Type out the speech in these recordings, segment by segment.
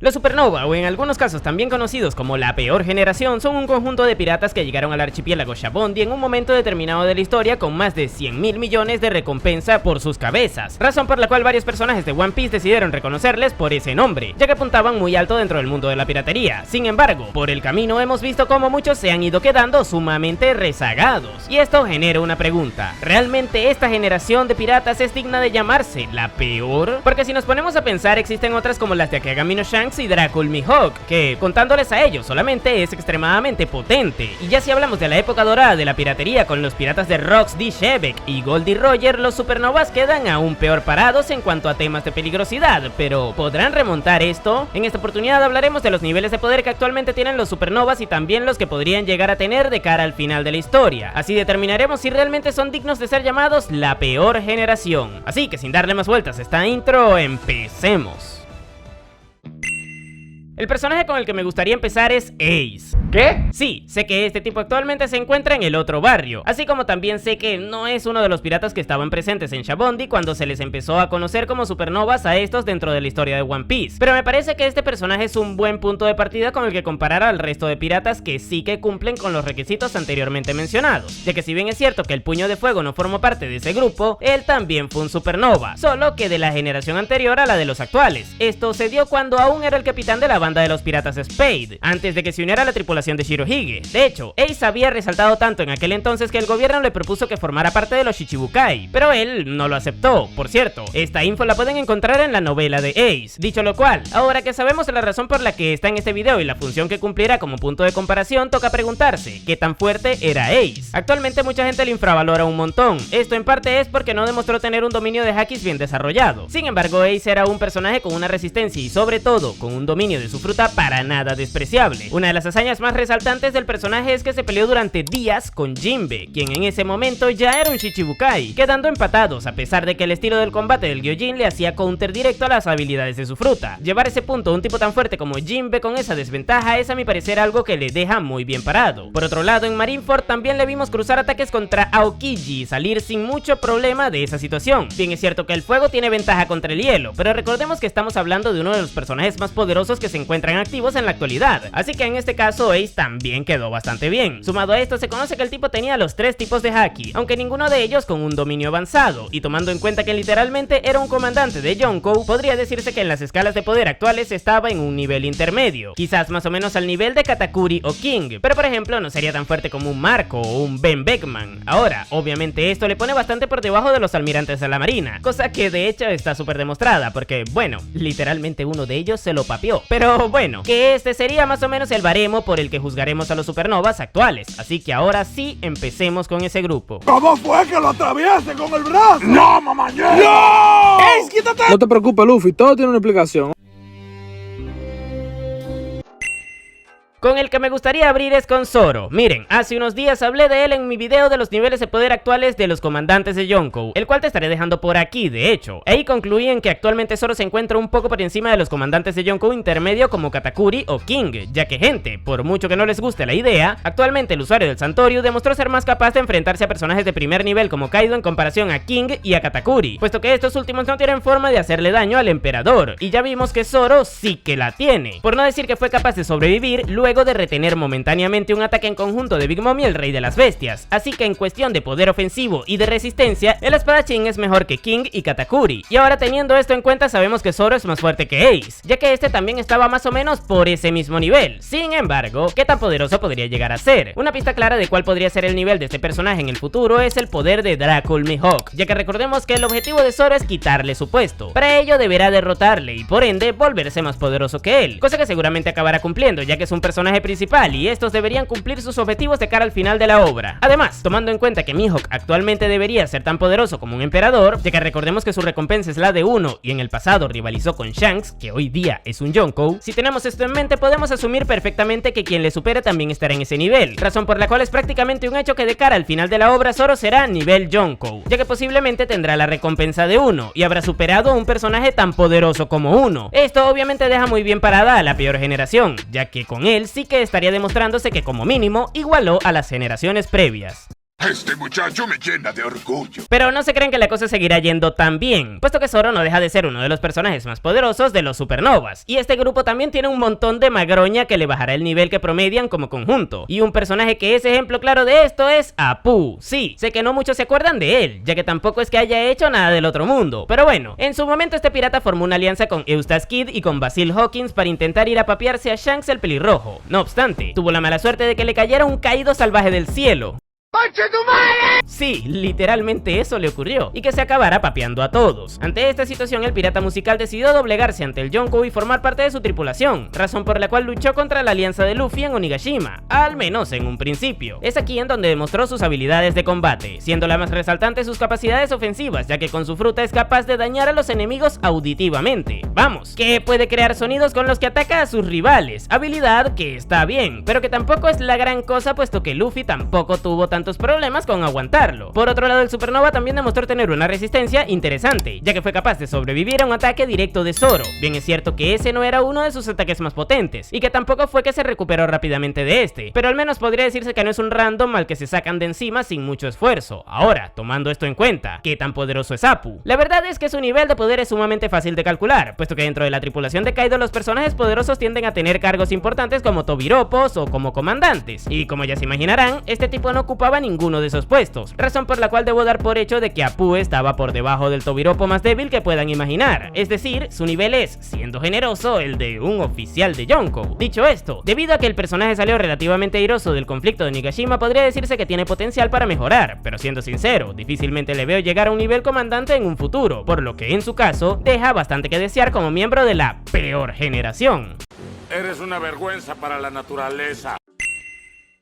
Los Supernova, o en algunos casos también conocidos como la peor generación, son un conjunto de piratas que llegaron al archipiélago Shabondi en un momento determinado de la historia con más de 100.000 millones de recompensa por sus cabezas, razón por la cual varios personajes de One Piece decidieron reconocerles por ese nombre, ya que apuntaban muy alto dentro del mundo de la piratería. Sin embargo, por el camino hemos visto cómo muchos se han ido quedando sumamente rezagados, y esto genera una pregunta: ¿realmente esta generación de piratas es digna de llamarse la peor? Porque si nos ponemos a pensar, existen otras como las de Akagami no Shanks y Dracul Mihawk, que contándoles a ellos solamente es extremadamente potente. Y ya si hablamos de la época dorada de la piratería con los piratas de Rox D. Shebeck y Goldie Roger, los Supernovas quedan aún peor parados en cuanto a temas de peligrosidad. Pero ¿podrán remontar esto? En esta oportunidad hablaremos de los niveles de poder que actualmente tienen los Supernovas y también los que podrían llegar a tener de cara al final de la historia. Así determinaremos si realmente son dignos de ser llamados la peor generación. Así que sin darle más vueltas a esta intro, empecemos. El personaje con el que me gustaría empezar es Ace. ¿Qué? Sí, sé que este tipo actualmente se encuentra en el otro barrio, así como también sé que no es uno de los piratas que estaban presentes en Shabondi cuando se les empezó a conocer como supernovas a estos dentro de la historia de One Piece. Pero me parece que este personaje es un buen punto de partida con el que comparar al resto de piratas que sí que cumplen con los requisitos anteriormente mencionados, ya que si bien es cierto que el Puño de Fuego no formó parte de ese grupo, él también fue un supernova, solo que de la generación anterior a la de los actuales. Esto se dio cuando aún era el capitán de la banda de los piratas Spade, antes de que se uniera a la tripulación de Shirohige. De hecho, Ace había resaltado tanto en aquel entonces que el gobierno le propuso que formara parte de los Shichibukai, pero él no lo aceptó. Por cierto, esta info la pueden encontrar en la novela de Ace. Dicho lo cual, ahora que sabemos la razón por la que está en este video y la función que cumplirá como punto de comparación, toca preguntarse ¿qué tan fuerte era Ace? Actualmente mucha gente le infravalora un montón. Esto en parte es porque no demostró tener un dominio de Hakis bien desarrollado. Sin embargo, Ace era un personaje con una resistencia y sobre todo con un dominio de su fruta para nada despreciable. Una de las hazañas más resaltantes del personaje es que se peleó durante días con Jinbe, quien en ese momento ya era un Shichibukai, quedando empatados a pesar de que el estilo del combate del Gyojin le hacía counter directo a las habilidades de su fruta. Llevar ese punto a un tipo tan fuerte como Jinbe con esa desventaja es a mi parecer algo que le deja muy bien parado. Por otro lado, en Marineford también le vimos cruzar ataques contra Aokiji y salir sin mucho problema de esa situación. Bien es cierto que el fuego tiene ventaja contra el hielo, pero recordemos que estamos hablando de uno de los personajes más poderosos que se encuentran activos en la actualidad, así que en este caso Ace también quedó bastante bien. Sumado a esto, se conoce que el tipo tenía los 3 tipos de haki, aunque ninguno de ellos con un dominio avanzado, y tomando en cuenta que literalmente era un comandante de Yonkou, podría decirse que en las escalas de poder actuales estaba en un nivel intermedio, quizás más o menos al nivel de Katakuri o King, pero por ejemplo no sería tan fuerte como un Marco o un Ben Beckman. Ahora, obviamente esto le pone bastante por debajo de los almirantes de la marina, cosa que de hecho está súper demostrada, porque bueno, literalmente uno de ellos se lo papió. Pero bueno, que este sería más o menos el baremo por el que juzgaremos a los supernovas actuales, así que ahora sí empecemos con ese grupo. ¿Cómo fue que lo atraviese con el brazo? ¡No, mamá! ¡No! ¡Ey, quítate! No te preocupes, Luffy, todo tiene una explicación. Con el que me gustaría abrir es con Zoro. Miren, hace unos días hablé de él en mi video de los niveles de poder actuales de los comandantes de Yonkou, el cual te estaré dejando por aquí, de hecho. Ahí concluí en que actualmente Zoro se encuentra un poco por encima de los comandantes de Yonkou intermedio como Katakuri o King, ya que gente, por mucho que no les guste la idea, actualmente el usuario del Santorio demostró ser más capaz de enfrentarse a personajes de primer nivel como Kaido en comparación a King y a Katakuri, puesto que estos últimos no tienen forma de hacerle daño al emperador, y ya vimos que Zoro sí que la tiene, por no decir que fue capaz de sobrevivir luego de retener momentáneamente un ataque en conjunto de Big Mom y el Rey de las Bestias, así que en cuestión de poder ofensivo y de resistencia, el espadachín es mejor que King y Katakuri, y ahora teniendo esto en cuenta sabemos que Zoro es más fuerte que Ace, ya que este también estaba más o menos por ese mismo nivel. Sin embargo, ¿qué tan poderoso podría llegar a ser? Una pista clara de cuál podría ser el nivel de este personaje en el futuro es el poder de Dracul Mihawk, ya que recordemos que el objetivo de Zoro es quitarle su puesto. Para ello deberá derrotarle y por ende volverse más poderoso que él, cosa que seguramente acabará cumpliendo, ya que es un personaje principal y estos deberían cumplir sus objetivos de cara al final de la obra. Además, tomando en cuenta que Mihawk actualmente debería ser tan poderoso como un emperador, ya que recordemos que su recompensa es la de 1 y en el pasado rivalizó con Shanks, que hoy día es un Yonkou, si tenemos esto en mente podemos asumir perfectamente que quien le supere también estará en ese nivel, razón por la cual es prácticamente un hecho que de cara al final de la obra Zoro será nivel Yonkou, ya que posiblemente tendrá la recompensa de 1 y habrá superado a un personaje tan poderoso como 1. Esto obviamente deja muy bien parada a la peor generación, ya que con él sí que estaría demostrándose que como mínimo igualó a las generaciones previas. Este muchacho me llena de orgullo. Pero no se creen que la cosa seguirá yendo tan bien, puesto que Zoro no deja de ser uno de los personajes más poderosos de los supernovas, y este grupo también tiene un montón de magroña que le bajará el nivel que promedian como conjunto, y un personaje que es ejemplo claro de esto es Apu. Sí, sé que no muchos se acuerdan de él, ya que tampoco es que haya hecho nada del otro mundo, pero bueno, en su momento este pirata formó una alianza con Eustace Kid y con Basil Hawkins para intentar ir a papearse a Shanks el pelirrojo. No obstante, tuvo la mala suerte de que le cayera un caído salvaje del cielo. ¡Conche tu madre! Sí, literalmente eso le ocurrió, y que se acabara papeando a todos. Ante esta situación, el pirata musical decidió doblegarse ante el Yonkou y formar parte de su tripulación, razón por la cual luchó contra la alianza de Luffy en Onigashima, al menos en un principio. Es aquí en donde demostró sus habilidades de combate, siendo la más resaltante sus capacidades ofensivas, ya que con su fruta es capaz de dañar a los enemigos auditivamente. Vamos, que puede crear sonidos con los que ataca a sus rivales, habilidad que está bien, pero que tampoco es la gran cosa, puesto que Luffy tampoco tuvo tantos problemas con aguantarlo. Por otro lado, el Supernova también demostró tener una resistencia interesante, ya que fue capaz de sobrevivir a un ataque directo de Zoro. Bien es cierto que ese no era uno de sus ataques más potentes, y que tampoco fue que se recuperó rápidamente de este, pero al menos podría decirse que no es un random al que se sacan de encima sin mucho esfuerzo. Ahora, tomando esto en cuenta, ¿qué tan poderoso es Apu? La verdad es que su nivel de poder es sumamente fácil de calcular, puesto que dentro de la tripulación de Kaido los personajes poderosos tienden a tener cargos importantes como tobiropos o como comandantes, y como ya se imaginarán, este tipo no ocupaba ninguno de esos puestos, razón por la cual debo dar por hecho de que Apu estaba por debajo del tobiropo más débil que puedan imaginar, es decir, su nivel es, siendo generoso, el de un oficial de Yonkou. Dicho esto, debido a que el personaje salió relativamente airoso del conflicto de Onigashima, podría decirse que tiene potencial para mejorar, pero siendo sincero, difícilmente le veo llegar a un nivel comandante en un futuro, por lo que en su caso, deja bastante que desear como miembro de la peor generación. Eres una vergüenza para la naturaleza.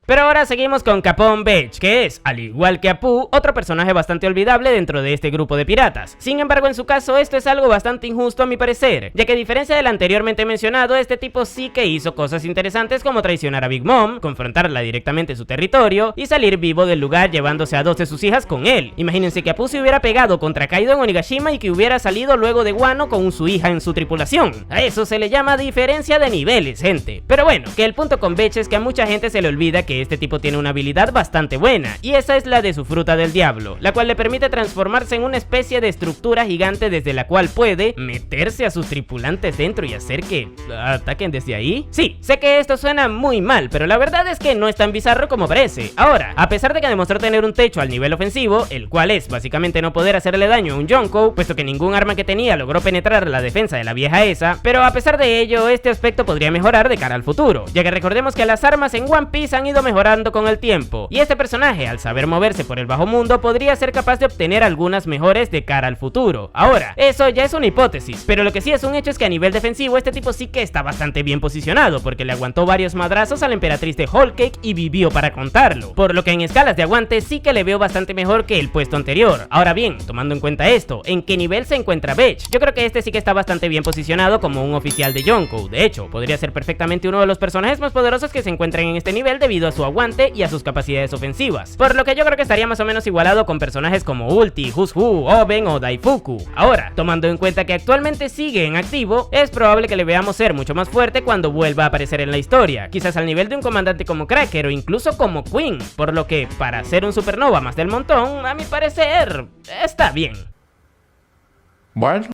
Pero ahora seguimos con Capone Beach, que es, al igual que Apu, otro personaje bastante olvidable dentro de este grupo de piratas. Sin embargo, en su caso, esto es algo bastante injusto a mi parecer, ya que a diferencia del anteriormente mencionado, este tipo sí que hizo cosas interesantes como traicionar a Big Mom, confrontarla directamente en su territorio y salir vivo del lugar llevándose a 2 de sus hijas con él. Imagínense que Apu se hubiera pegado contra Kaido en Onigashima y que hubiera salido luego de Wano con su hija en su tripulación. A eso se le llama diferencia de niveles, gente. Pero bueno, que el punto con Beach es que a mucha gente se le olvida que este tipo tiene una habilidad bastante buena, y esa es la de su fruta del diablo, la cual le permite transformarse en una especie de estructura gigante desde la cual puede meterse a sus tripulantes dentro y hacer que ataquen desde ahí. Sí, sé que esto suena muy mal, pero la verdad es que no es tan bizarro como parece. Ahora, a pesar de que demostró tener un techo al nivel ofensivo, el cual es básicamente no poder hacerle daño a un Yonkou, puesto que ningún arma que tenía logró penetrar la defensa de la vieja esa, pero a pesar de ello, este aspecto podría mejorar de cara al futuro, ya que recordemos que las armas en One Piece han ido mejorando con el tiempo, y este personaje, al saber moverse por el bajo mundo, podría ser capaz de obtener algunas mejores de cara al futuro. Ahora, eso ya es una hipótesis, pero lo que sí es un hecho es que a nivel defensivo este tipo sí que está bastante bien posicionado, porque le aguantó varios madrazos a la emperatriz de Whole Cake y vivió para contarlo, por lo que en escalas de aguante sí que le veo bastante mejor que el puesto anterior. Ahora bien, tomando en cuenta esto, ¿en qué nivel se encuentra Beach? Yo creo que este sí que está bastante bien posicionado como un oficial de Yonkou. De hecho, podría ser perfectamente uno de los personajes más poderosos que se encuentran en este nivel debido a su aguante y a sus capacidades ofensivas, por lo que yo creo que estaría más o menos igualado con personajes como Ulti, Who's Who, Oben o Daifuku. Ahora, tomando en cuenta que actualmente sigue en activo, es probable que le veamos ser mucho más fuerte cuando vuelva a aparecer en la historia, quizás al nivel de un comandante como Cracker o incluso como Queen, por lo que, para ser un supernova más del montón, a mi parecer, está bien. Bueno.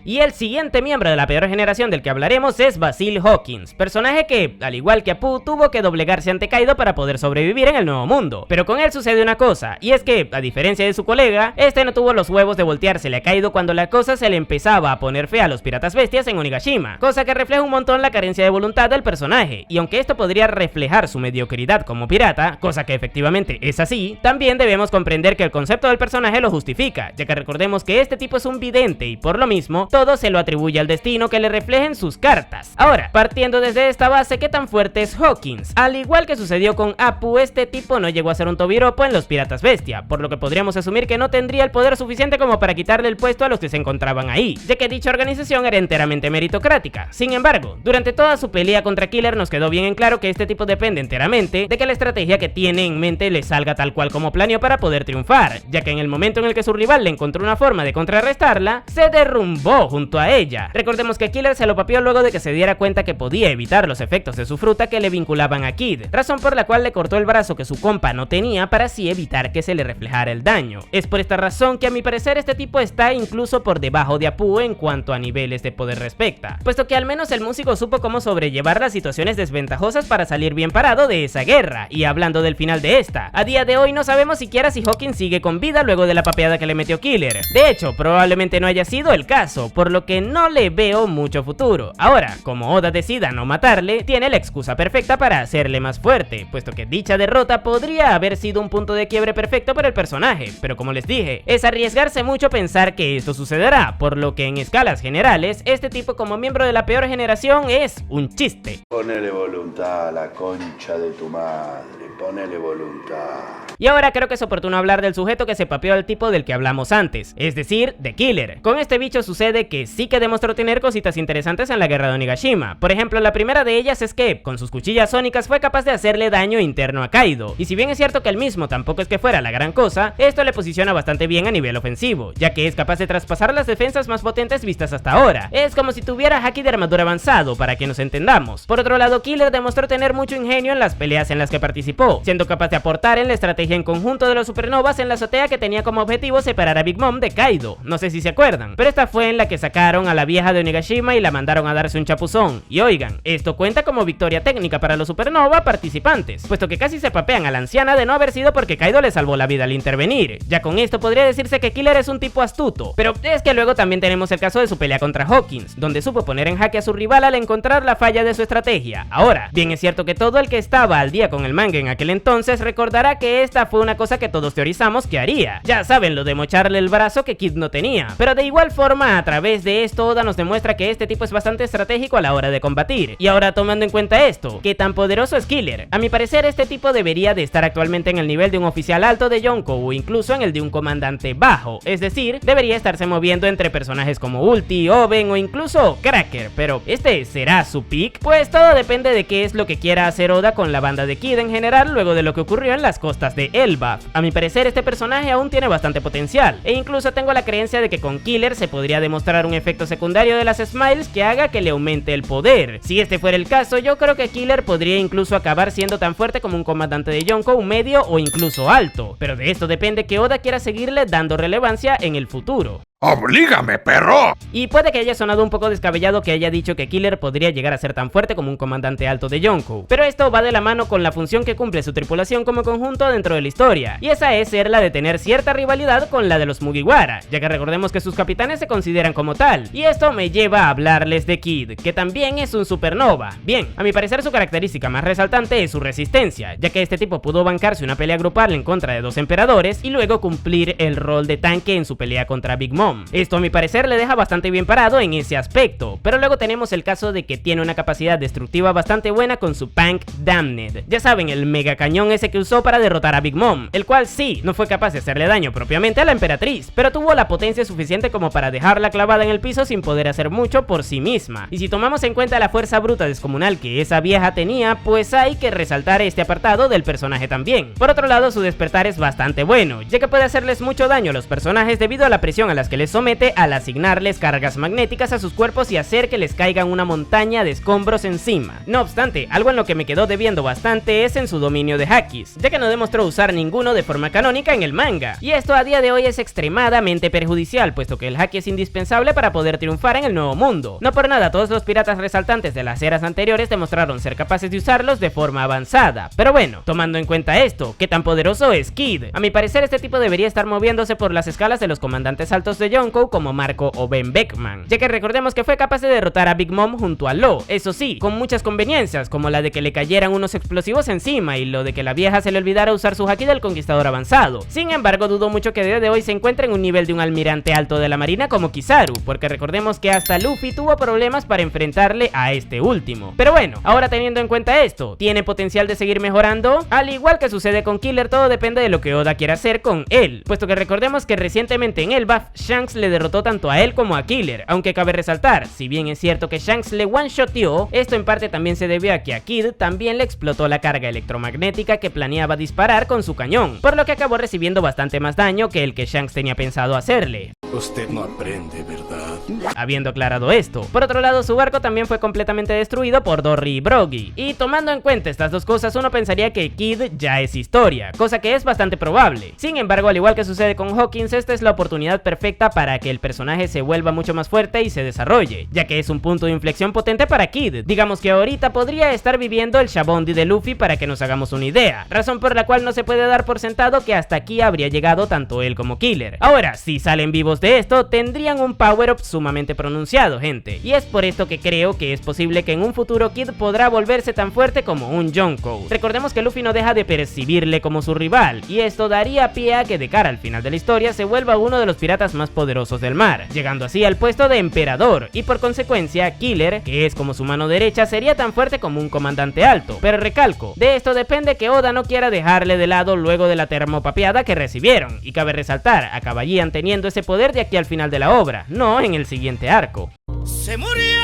Y el siguiente miembro de la peor generación del que hablaremos es Basil Hawkins, personaje que, al igual que Apu, tuvo que doblegarse ante Kaido para poder sobrevivir en el nuevo mundo. Pero con él sucede una cosa, y es que, a diferencia de su colega, este no tuvo los huevos de volteársele a Kaido cuando la cosa se le empezaba a poner fea a los piratas bestias en Onigashima, cosa que refleja un montón la carencia de voluntad del personaje, y aunque esto podría reflejar su mediocridad como pirata, cosa que efectivamente es así, también debemos comprender que el concepto del personaje lo justifica, ya que recordemos que este tipo es un vidente y por lo mismo, todo se lo atribuye al destino que le reflejen sus cartas. Ahora, partiendo desde esta base, ¿qué tan fuerte es Hawkins? Al igual que sucedió con Apu, este tipo no llegó a ser un tobiropo en los piratas bestia, por lo que podríamos asumir que no tendría el poder suficiente como para quitarle el puesto a los que se encontraban ahí, ya que dicha organización era enteramente meritocrática. Sin embargo, durante toda su pelea contra Killer nos quedó bien en claro que este tipo depende enteramente de que la estrategia que tiene en mente le salga tal cual como planeó para poder triunfar, ya que en el momento en el que su rival le encontró una forma de contrarrestarla, se derrumbó. participó junto a ella. Recordemos que Killer se lo papió luego de que se diera cuenta que podía evitar los efectos de su fruta que le vinculaban a Kid, razón por la cual le cortó el brazo que su compa no tenía para así evitar que se le reflejara el daño. Es por esta razón que a mi parecer este tipo está incluso por debajo de Apu en cuanto a niveles de poder respecta, puesto que al menos el músico supo cómo sobrellevar las situaciones desventajosas para salir bien parado de esa guerra. Y hablando del final de esta, a día de hoy no sabemos siquiera si Hawkins sigue con vida luego de la papeada que le metió Killer. De hecho, probablemente no haya sido el caso, por lo que no le veo mucho futuro. Ahora, como Oda decida no matarle, tiene la excusa perfecta para hacerle más fuerte, puesto que dicha derrota podría haber sido un punto de quiebre perfecto para el personaje, pero como les dije, es arriesgarse mucho pensar que esto sucederá, por lo que en escalas generales, este tipo como miembro de la peor generación es un chiste. Ponele voluntad a la concha de tu madre, ponele voluntad. Y ahora creo que es oportuno hablar del sujeto que se papeó al tipo del que hablamos antes, es decir, de Killer. Con este bicho sucede que sí que demostró tener cositas interesantes en la guerra de Onigashima. Por ejemplo, la primera de ellas es que, con sus cuchillas sónicas fue capaz de hacerle daño interno a Kaido. Y si bien es cierto que el mismo tampoco es que fuera la gran cosa, esto le posiciona bastante bien a nivel ofensivo, ya que es capaz de traspasar las defensas más potentes vistas hasta ahora. Es como si tuviera haki de armadura avanzado, para que nos entendamos. Por otro lado, Killer demostró tener mucho ingenio en las peleas en las que participó, siendo capaz de aportar en la estrategia en conjunto de los supernovas en la azotea que tenía como objetivo separar a Big Mom de Kaido. No sé si se acuerdan, pero esta fue en la que sacaron a la vieja de Onigashima y la mandaron a darse un chapuzón. Y oigan, esto cuenta como victoria técnica para los supernova participantes, puesto que casi se papean a la anciana de no haber sido porque Kaido le salvó la vida al intervenir. Ya con esto podría decirse que Killer es un tipo astuto, pero es que luego también tenemos el caso de su pelea contra Hawkins, donde supo poner en jaque a su rival al encontrar la falla de su estrategia. Ahora, bien es cierto que todo el que estaba al día con el manga en aquel entonces recordará que esta fue una cosa que todos teorizamos que haría. Ya saben, lo de mocharle el brazo que Kid no tenía. Pero de igual forma, a través de esto, Oda nos demuestra que este tipo es bastante estratégico a la hora de combatir. Y ahora, tomando en cuenta esto, ¿qué tan poderoso es Killer? A mi parecer, este tipo debería de estar actualmente en el nivel de un oficial alto de Yonkou o incluso en el de un comandante bajo. Es decir, debería estarse moviendo entre personajes como Ulti, Oben o incluso Cracker. Pero ¿este será su pick? Pues todo depende de qué es lo que quiera hacer Oda con la banda de Kid en general luego de lo que ocurrió en las costas de Elbaf. A mi parecer este personaje aún tiene bastante potencial, e incluso tengo la creencia de que con Killer se podría demostrar un efecto secundario de las Smiles que haga que le aumente el poder. Si este fuera el caso, yo creo que Killer podría incluso acabar siendo tan fuerte como un comandante de Yonkou medio o incluso alto, pero de esto depende que Oda quiera seguirle dando relevancia en el futuro. ¡Oblígame, perro! Y puede que haya sonado un poco descabellado que haya dicho que Killer podría llegar a ser tan fuerte como un comandante alto de Yonkou, pero esto va de la mano con la función que cumple su tripulación como conjunto dentro de la historia, y esa es ser la de tener cierta rivalidad con la de los Mugiwara, ya que recordemos que sus capitanes se consideran como tal, y esto me lleva a hablarles de Kid, que también es un supernova. Bien, a mi parecer su característica más resaltante es su resistencia, ya que este tipo pudo bancarse una pelea grupal en contra de dos emperadores y luego cumplir el rol de tanque en su pelea contra Big Mom. Esto a mi parecer le deja bastante bien parado en ese aspecto, pero luego tenemos el caso de que tiene una capacidad destructiva bastante buena con su Punk Damned. Ya saben, el mega cañón ese que usó para derrotar a Big Mom, el cual sí, no fue capaz de hacerle daño propiamente a la emperatriz, pero tuvo la potencia suficiente como para dejarla clavada en el piso sin poder hacer mucho por sí misma. Y si tomamos en cuenta la fuerza bruta descomunal que esa vieja tenía, pues hay que resaltar este apartado del personaje también. Por otro lado, su despertar es bastante bueno, ya que puede hacerles mucho daño a los personajes debido a la presión a las que les somete al asignarles cargas magnéticas a sus cuerpos y hacer que les caigan una montaña de escombros encima. No obstante, algo en lo que me quedó debiendo bastante es en su dominio de hakis, ya que no demostró usar ninguno de forma canónica en el manga, y esto a día de hoy es extremadamente perjudicial, puesto que el haki es indispensable para poder triunfar en el nuevo mundo. No por nada, todos los piratas resaltantes de las eras anteriores demostraron ser capaces de usarlos de forma avanzada. Pero bueno, tomando en cuenta esto, ¿qué tan poderoso es Kid? A mi parecer este tipo debería estar moviéndose por las escalas de los comandantes altos de Yonkou como Marco o Ben Beckman, ya que recordemos que fue capaz de derrotar a Big Mom junto a Law, eso sí, con muchas conveniencias, como la de que le cayeran unos explosivos encima y lo de que la vieja se le olvidara usar su haki del conquistador avanzado. Sin embargo, dudo mucho que a día de hoy se encuentre en un nivel de un almirante alto de la marina como Kizaru, porque recordemos que hasta Luffy tuvo problemas para enfrentarle a este último. Pero bueno, ahora teniendo en cuenta esto, ¿tiene potencial de seguir mejorando? Al igual que sucede con Killer, todo depende de lo que Oda quiera hacer con él, puesto que recordemos que recientemente en Elbaf, Shanks le derrotó tanto a él como a Killer, aunque cabe resaltar, si bien es cierto que Shanks le one-shoteó, esto en parte también se debió a que a Kid también le explotó la carga electromagnética que planeaba disparar con su cañón, por lo que acabó recibiendo bastante más daño que el que Shanks tenía pensado hacerle. Usted no aprende, ¿verdad? Habiendo aclarado esto, por otro lado su barco también fue completamente destruido por Dory y Broggy, y tomando en cuenta estas dos cosas uno pensaría que Kid ya es historia, cosa que es bastante probable. Sin embargo, al igual que sucede con Hawkins, esta es la oportunidad perfecta para que el personaje se vuelva mucho más fuerte y se desarrolle, ya que es un punto de inflexión potente para Kid. Digamos que ahorita podría estar viviendo el Shabondi de Luffy para que nos hagamos una idea, razón por la cual no se puede dar por sentado que hasta aquí habría llegado tanto él como Killer. Ahora, si salen vivos de esto, tendrían un power-up sumamente pronunciado, gente, y es por esto que creo que es posible que en un futuro Kid podrá volverse tan fuerte como un Yonkou. Recordemos que Luffy no deja de percibirle como su rival, y esto daría pie a que de cara al final de la historia se vuelva uno de los piratas más poderosos del mar, llegando así al puesto de emperador, y por consecuencia Killer, que es como su mano derecha, sería tan fuerte como un comandante alto. Pero recalco, de esto depende que Oda no quiera dejarle de lado luego de la termopapeada que recibieron, y cabe resaltar, acabarían teniendo ese poder de aquí al final de la obra, no en el siguiente arco. ¡Se murió!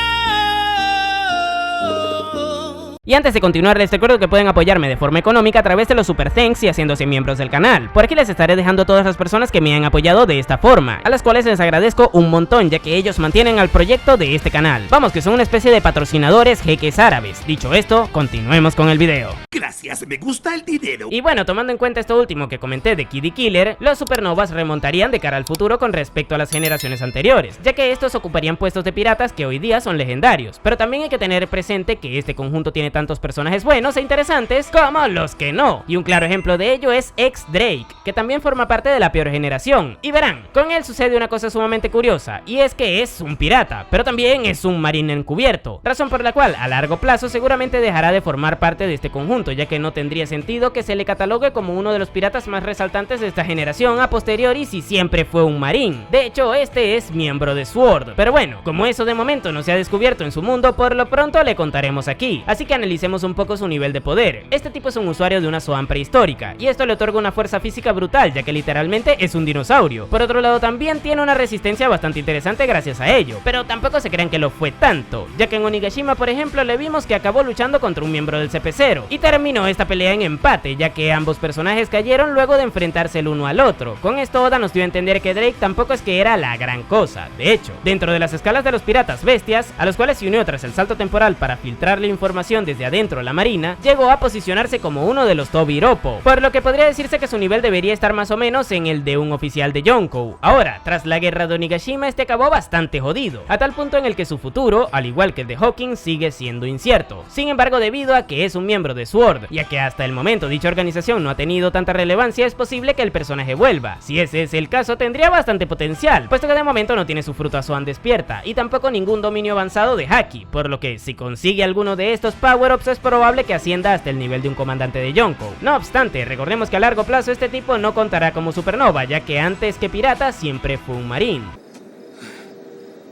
Y antes de continuar les recuerdo que pueden apoyarme de forma económica a través de los super thanks y haciéndose miembros del canal. Por aquí les estaré dejando a todas las personas que me han apoyado de esta forma, a las cuales les agradezco un montón ya que ellos mantienen al proyecto de este canal. Vamos, que son una especie de patrocinadores jeques árabes. Dicho esto, continuemos con el video. Gracias, me gusta el dinero. Y bueno, tomando en cuenta esto último que comenté de Kid y Killer, los supernovas remontarían de cara al futuro con respecto a las generaciones anteriores, ya que estos ocuparían puestos de piratas que hoy día son legendarios. Pero también hay que tener presente que este conjunto tiene tantos personajes buenos e interesantes como los que no, y un claro ejemplo de ello es X-Drake, que también forma parte de la peor generación. Y verán, con él sucede una cosa sumamente curiosa, y es que es un pirata, pero también es un marín encubierto, razón por la cual a largo plazo seguramente dejará de formar parte de este conjunto, ya que no tendría sentido que se le catalogue como uno de los piratas más resaltantes de esta generación a posteriori si siempre fue un marín. De hecho, este es miembro de SWORD, pero bueno, como eso de momento no se ha descubierto en su mundo, por lo pronto le contaremos aquí, así que analicemos un poco su nivel de poder. Este tipo es un usuario de una Zoan prehistórica, y esto le otorga una fuerza física brutal, ya que literalmente es un dinosaurio. Por otro lado, también tiene una resistencia bastante interesante gracias a ello, pero tampoco se crean que lo fue tanto, ya que en Onigashima, por ejemplo, le vimos que acabó luchando contra un miembro del CP0, y terminó esta pelea en empate, ya que ambos personajes cayeron luego de enfrentarse el uno al otro. Con esto Oda nos dio a entender que Drake tampoco es que era la gran cosa. De hecho, dentro de las escalas de los piratas bestias, a los cuales se unió tras el salto temporal para filtrar la información desde adentro la marina, llegó a posicionarse como uno de los Tobiropo, por lo que podría decirse que su nivel debería estar más o menos en el de un oficial de Yonkou. Ahora, tras la guerra de Onigashima, este acabó bastante jodido, a tal punto en el que su futuro, al igual que el de Hawkins, sigue siendo incierto. Sin embargo, debido a que es un miembro de SWORD, ya que hasta el momento dicha organización no ha tenido tanta relevancia, es posible que el personaje vuelva. Si ese es el caso, tendría bastante potencial, puesto que de momento no tiene su fruta Zoan despierta, y tampoco ningún dominio avanzado de Haki, por lo que si consigue alguno de estos power-ups es probable que ascienda hasta el nivel de un comandante de Yonkou. No obstante, recordemos que a largo plazo este tipo no contará como supernova, ya que antes que pirata siempre fue un marín.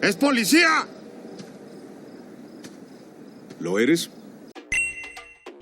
¡Es policía! ¿Lo eres?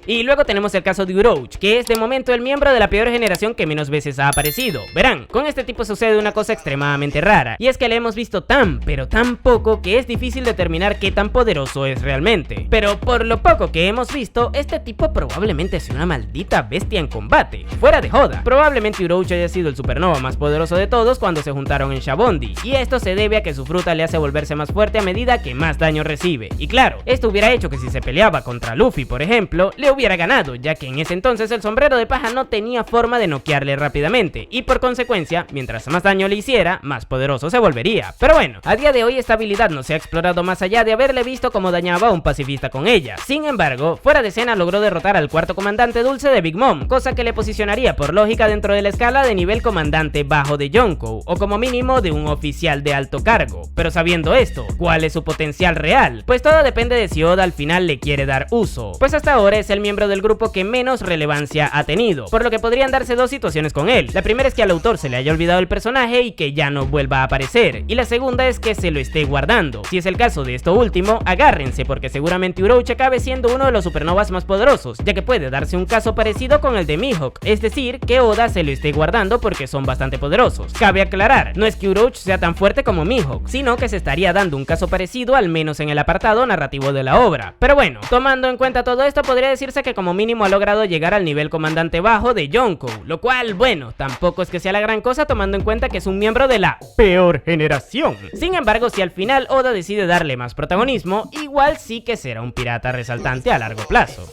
Y luego tenemos el caso de Orochi, que es de momento el miembro de la peor generación que menos veces ha aparecido. Verán, con este tipo sucede una cosa extremadamente rara, y es que le hemos visto tan, pero tan poco que es difícil determinar qué tan poderoso es realmente. Pero por lo poco que hemos visto, este tipo probablemente sea una maldita bestia en combate. Fuera de joda, probablemente Orochi haya sido el supernova más poderoso de todos cuando se juntaron en Shabondi, y esto se debe a que su fruta le hace volverse más fuerte a medida que más daño recibe. Y claro, esto hubiera hecho que si se peleaba contra Luffy, por ejemplo, le hubiera ganado, ya que en ese entonces el sombrero de paja no tenía forma de noquearle rápidamente, y por consecuencia, mientras más daño le hiciera, más poderoso se volvería. Pero bueno, a día de hoy esta habilidad no se ha explorado más allá de haberle visto cómo dañaba a un pacifista con ella. Sin embargo, fuera de escena logró derrotar al cuarto comandante dulce de Big Mom, cosa que le posicionaría por lógica dentro de la escala de nivel comandante bajo de Yonkou, o como mínimo de un oficial de alto cargo. Pero sabiendo esto, ¿cuál es su potencial real? Pues todo depende de si Oda al final le quiere dar uso, pues hasta ahora es el miembro del grupo que menos relevancia ha tenido, por lo que podrían darse dos situaciones con él. La primera es que al autor se le haya olvidado el personaje y que ya no vuelva a aparecer, y la segunda es que se lo esté guardando. Si es el caso de esto último, agárrense, porque seguramente Orochi acabe siendo uno de los supernovas más poderosos, ya que puede darse un caso parecido con el de Mihawk, es decir, que Oda se lo esté guardando porque son bastante poderosos. Cabe aclarar, no es que Orochi sea tan fuerte como Mihawk, sino que se estaría dando un caso parecido, al menos en el apartado narrativo de la obra. Pero bueno, tomando en cuenta todo esto, podría decirse decirse que como mínimo ha logrado llegar al nivel comandante bajo de Yonkou, lo cual, bueno, tampoco es que sea la gran cosa tomando en cuenta que es un miembro de la peor generación. Sin embargo, si al final Oda decide darle más protagonismo, igual sí que será un pirata resaltante a largo plazo.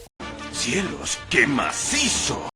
¡Cielos, qué macizo!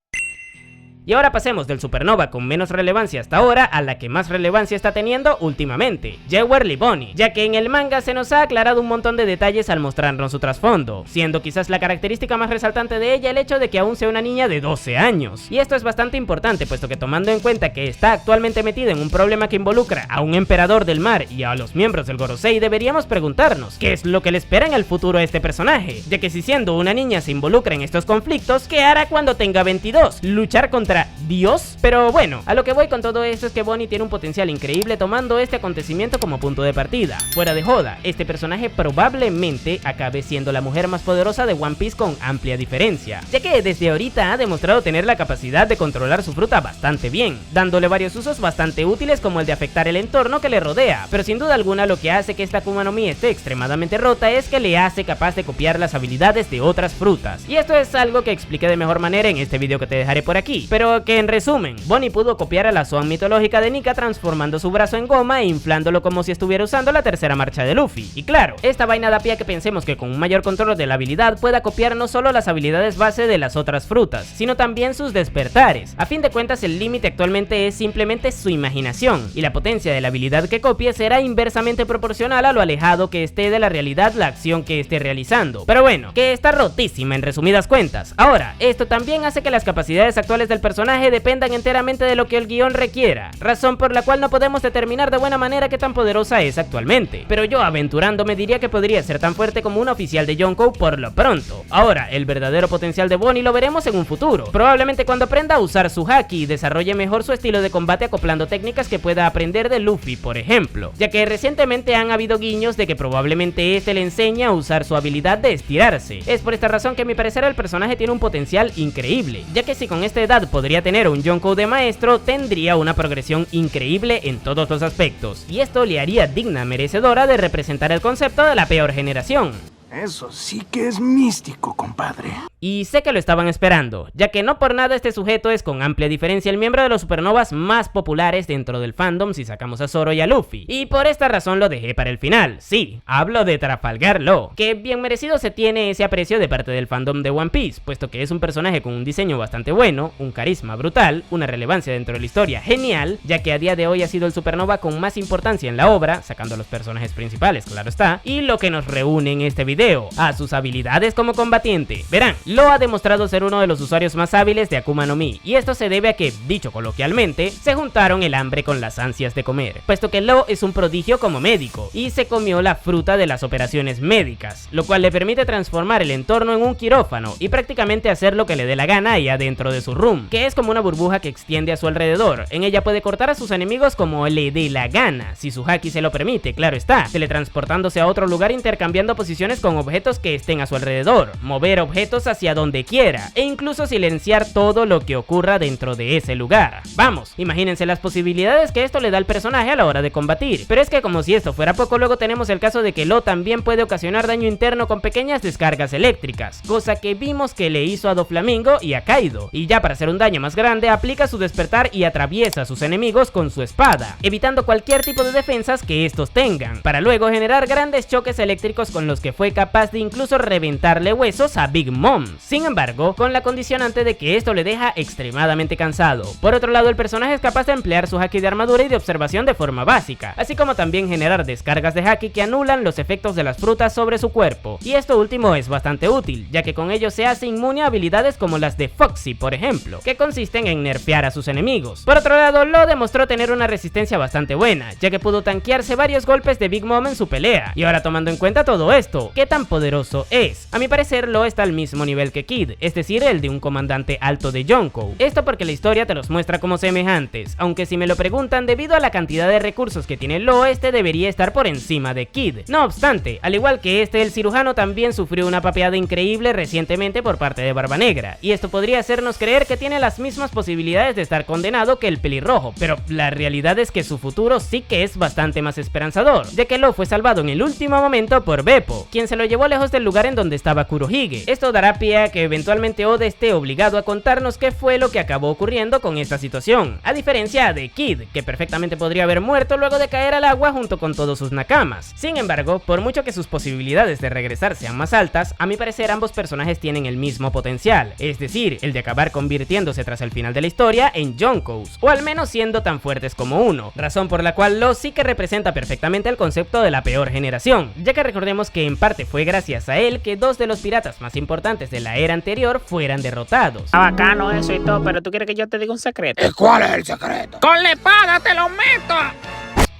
Y ahora pasemos del supernova con menos relevancia hasta ahora a la que más relevancia está teniendo últimamente, Yewerly Bonnie, ya que en el manga se nos ha aclarado un montón de detalles al mostrarnos su trasfondo, siendo quizás la característica más resaltante de ella el hecho de que aún sea una niña de 12 años. Y esto es bastante importante, puesto que tomando en cuenta que está actualmente metida en un problema que involucra a un emperador del mar y a los miembros del Gorosei, deberíamos preguntarnos qué es lo que le espera en el futuro a este personaje, ya que si siendo una niña se involucra en estos conflictos, ¿qué hará cuando tenga 22? ¿Luchar contra Dios? Pero bueno, a lo que voy con todo esto es que Bonnie tiene un potencial increíble tomando este acontecimiento como punto de partida. Fuera de joda, este personaje probablemente acabe siendo la mujer más poderosa de One Piece con amplia diferencia, ya que desde ahorita ha demostrado tener la capacidad de controlar su fruta bastante bien, dándole varios usos bastante útiles como el de afectar el entorno que le rodea, pero sin duda alguna lo que hace que esta Akuma no Mi esté extremadamente rota es que le hace capaz de copiar las habilidades de otras frutas, y esto es algo que expliqué de mejor manera en este video que te dejaré por aquí, pero que en resumen, Bonnie pudo copiar a la Zoan mitológica de Nika transformando su brazo en goma e inflándolo como si estuviera usando la tercera marcha de Luffy. Y claro, esta vaina da pie a que pensemos que con un mayor control de la habilidad pueda copiar no solo las habilidades base de las otras frutas, sino también sus despertares. A fin de cuentas, el límite actualmente es simplemente su imaginación, y la potencia de la habilidad que copie será inversamente proporcional a lo alejado que esté de la realidad la acción que esté realizando. Pero bueno, que está rotísima en resumidas cuentas. Ahora, esto también hace que las capacidades actuales del personaje dependan enteramente de lo que el guión requiera, razón por la cual no podemos determinar de buena manera qué tan poderosa es actualmente, pero yo aventurándome diría que podría ser tan fuerte como una oficial de Yonkou por lo pronto. Ahora, el verdadero potencial de Bonnie lo veremos en un futuro, probablemente cuando aprenda a usar su haki y desarrolle mejor su estilo de combate acoplando técnicas que pueda aprender de Luffy, por ejemplo, ya que recientemente han habido guiños de que probablemente este le enseñe a usar su habilidad de estirarse. Es por esta razón que a mi parecer el personaje tiene un potencial increíble, ya que si con esta edad podría tener un Yonkou de maestro, tendría una progresión increíble en todos los aspectos, y esto le haría digna merecedora de representar el concepto de la peor generación. Eso sí que es místico, compadre. Y sé que lo estaban esperando, ya que no por nada este sujeto es con amplia diferencia el miembro de los supernovas más populares dentro del fandom si sacamos a Zoro y a Luffy, y por esta razón lo dejé para el final. Sí, hablo de Trafalgar Law, que bien merecido se tiene ese aprecio de parte del fandom de One Piece, puesto que es un personaje con un diseño bastante bueno, un carisma brutal, una relevancia dentro de la historia genial, ya que a día de hoy ha sido el supernova con más importancia en la obra, sacando a los personajes principales, claro está, y lo que nos reúne en este video, a sus habilidades como combatiente. Verán, Law ha demostrado ser uno de los usuarios más hábiles de Akuma no Mi, y esto se debe a que, dicho coloquialmente, se juntaron el hambre con las ansias de comer, puesto que Law es un prodigio como médico, y se comió la fruta de las operaciones médicas, lo cual le permite transformar el entorno en un quirófano, y prácticamente hacer lo que le dé la gana ahí adentro de su room, que es como una burbuja que extiende a su alrededor. En ella puede cortar a sus enemigos como le dé la gana, si su haki se lo permite, claro está, teletransportándose a otro lugar intercambiando posiciones con objetos que estén a su alrededor, mover objetos hacia donde quiera, e incluso silenciar todo lo que ocurra dentro de ese lugar. Vamos, imagínense las posibilidades que esto le da al personaje a la hora de combatir. Pero es que como si esto fuera poco, luego tenemos el caso de que Law también puede ocasionar daño interno con pequeñas descargas eléctricas, cosa que vimos que le hizo a Doflamingo y a Kaido, y ya para hacer un daño más grande aplica su despertar y atraviesa a sus enemigos con su espada, evitando cualquier tipo de defensas que estos tengan, para luego generar grandes choques eléctricos con los que fue capaz de incluso reventarle huesos a Big Mom, sin embargo, con la condicionante de que esto le deja extremadamente cansado. Por otro lado, el personaje es capaz de emplear su haki de armadura y de observación de forma básica, así como también generar descargas de haki que anulan los efectos de las frutas sobre su cuerpo, y esto último es bastante útil, ya que con ello se hace inmune a habilidades como las de Foxy, por ejemplo, que consisten en nerfear a sus enemigos. Por otro lado, Law demostró tener una resistencia bastante buena, ya que pudo tanquearse varios golpes de Big Mom en su pelea, y ahora tomando en cuenta todo esto, ¿qué tan poderoso es? A mi parecer, Law está al mismo nivel que Kid, es decir, el de un comandante alto de Yonkou. Esto porque la historia te los muestra como semejantes, aunque si me lo preguntan, debido a la cantidad de recursos que tiene Law, este debería estar por encima de Kid. No obstante, al igual que este, el cirujano también sufrió una papeada increíble recientemente por parte de Barba Negra, y esto podría hacernos creer que tiene las mismas posibilidades de estar condenado que el pelirrojo, pero la realidad es que su futuro sí que es bastante más esperanzador, ya que Law fue salvado en el último momento por Beppo, quien se lo llevó lejos del lugar en donde estaba Kurohige. Esto dará pie desafía que eventualmente Oda esté obligado a contarnos qué fue lo que acabó ocurriendo con esta situación, a diferencia de Kid, que perfectamente podría haber muerto luego de caer al agua junto con todos sus nakamas. Sin embargo, por mucho que sus posibilidades de regresar sean más altas, a mi parecer ambos personajes tienen el mismo potencial, es decir, el de acabar convirtiéndose tras el final de la historia en Yonkous, o al menos siendo tan fuertes como uno, razón por la cual Law sí que representa perfectamente el concepto de la peor generación, ya que recordemos que en parte fue gracias a él que dos de los piratas más importantes de la era anterior fueran derrotados. Bacano eso y todo, pero tú quieres que yo te diga un secreto. ¿Cuál es el secreto? ¡Con la espada te lo meto!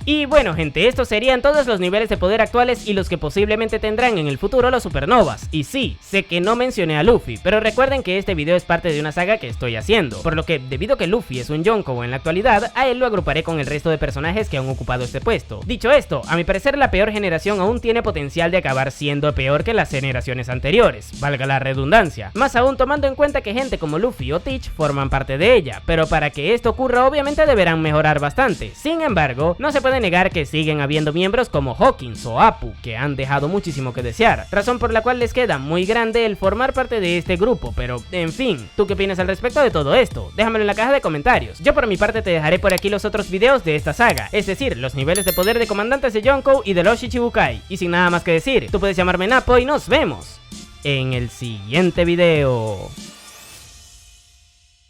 Y bueno gente, estos serían todos los niveles de poder actuales y los que posiblemente tendrán en el futuro los supernovas. Y sí, sé que no mencioné a Luffy, pero recuerden que este video es parte de una saga que estoy haciendo, por lo que debido a que Luffy es un Yonkou en la actualidad, a él lo agruparé con el resto de personajes que han ocupado este puesto. Dicho esto, a mi parecer la peor generación aún tiene potencial de acabar siendo peor que las generaciones anteriores, valga la redundancia, más aún tomando en cuenta que gente como Luffy o Teach forman parte de ella, pero para que esto ocurra obviamente deberán mejorar bastante. Sin embargo, no se puede negar que siguen habiendo miembros como Hawkins o Apu que han dejado muchísimo que desear, razón por la cual les queda muy grande el formar parte de este grupo, pero en fin, ¿tú qué opinas al respecto de todo esto? Déjamelo en la caja de comentarios. Yo por mi parte te dejaré por aquí los otros videos de esta saga, es decir, los niveles de poder de comandantes de Yonkou y de los Shichibukai, y sin nada más que decir, tú puedes llamarme Napo y nos vemos en el siguiente video.